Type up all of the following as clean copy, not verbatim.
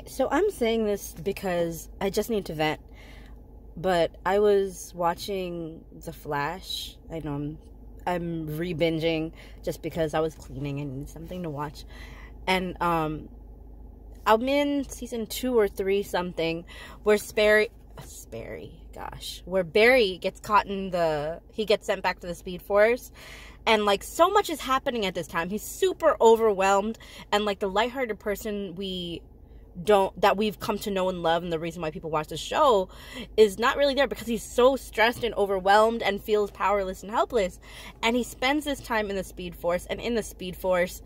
So I'm saying this because I just need to vent. But I was watching The Flash. I know I'm re-binging just because I was cleaning and needed something to watch. And I'm in season 2 or 3 something where where Barry gets caught he gets sent back to the Speedforce. And, like, so much is happening at this time. He's super overwhelmed. And, like, the lighthearted person that we've come to know and love, and the reason why people watch the show is not really there because he's so stressed and overwhelmed and feels powerless and helpless. And he spends this time in the Speedforce, and in the Speedforce,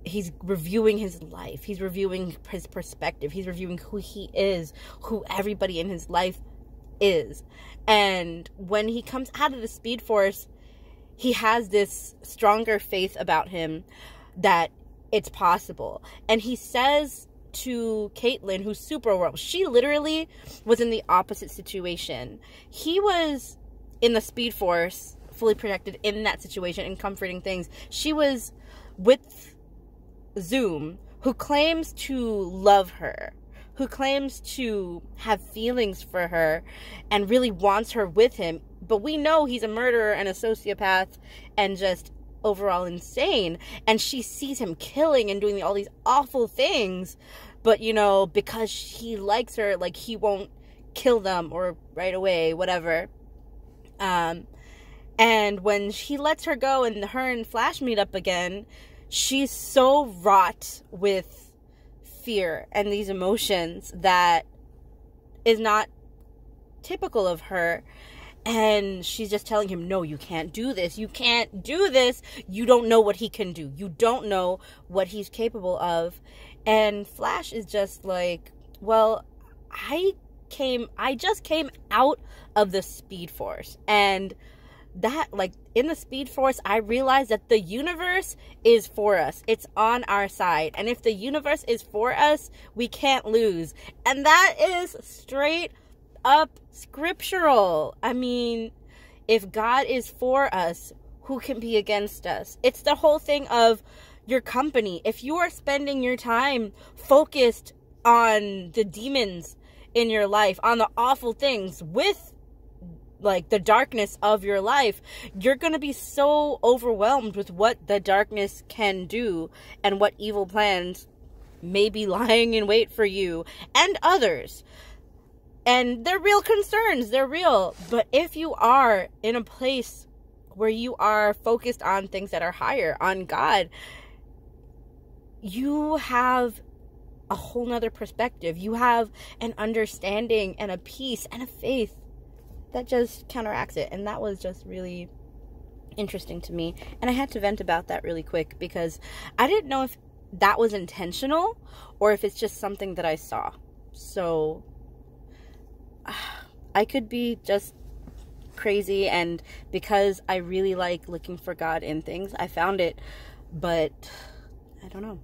he's reviewing his life. He's reviewing his perspective. He's reviewing who he is, who everybody in his life is. And when he comes out of the Speedforce, he has this stronger faith about him that it's possible. And he says to Caitlin, who's super overwhelmed, she literally was in the opposite situation. He was in the Speedforce, fully protected in that situation and comforting things. She was with Zoom, who claims to love her, who claims to have feelings for her and really wants her with him. But we know he's a murderer and a sociopath and just overall insane. And she sees him killing and doing all these awful things. But, you know, because he likes her, like, he won't kill them or right away, whatever. And when he lets her go and her and Flash meet up again, she's so wrought with fear and these emotions that is not typical of her. And she's just telling him, no, you can't do this. You can't do this. You don't know what he can do. You don't know what he's capable of. And Flash is just like, well, I just came out of the Speedforce. And that, like, in the Speedforce, I realized that the universe is for us. It's on our side. And if the universe is for us, we can't lose. And that is straight up scriptural. I mean, if God is for us, who can be against us? It's the whole thing of your company. If you are spending your time focused on the demons in your life, on the awful things with, like, the darkness of your life, you're going to be so overwhelmed with what the darkness can do and what evil plans may be lying in wait for you and others. And they're real concerns. They're real. But if you are in a place where you are focused on things that are higher, on God, you have a whole nother perspective. You have an understanding and a peace and a faith that just counteracts it. And that was just really interesting to me. And I had to vent about that really quick because I didn't know if that was intentional or if it's just something that I saw. So I could be just crazy, and because I really like looking for God in things, I found it, but I don't know.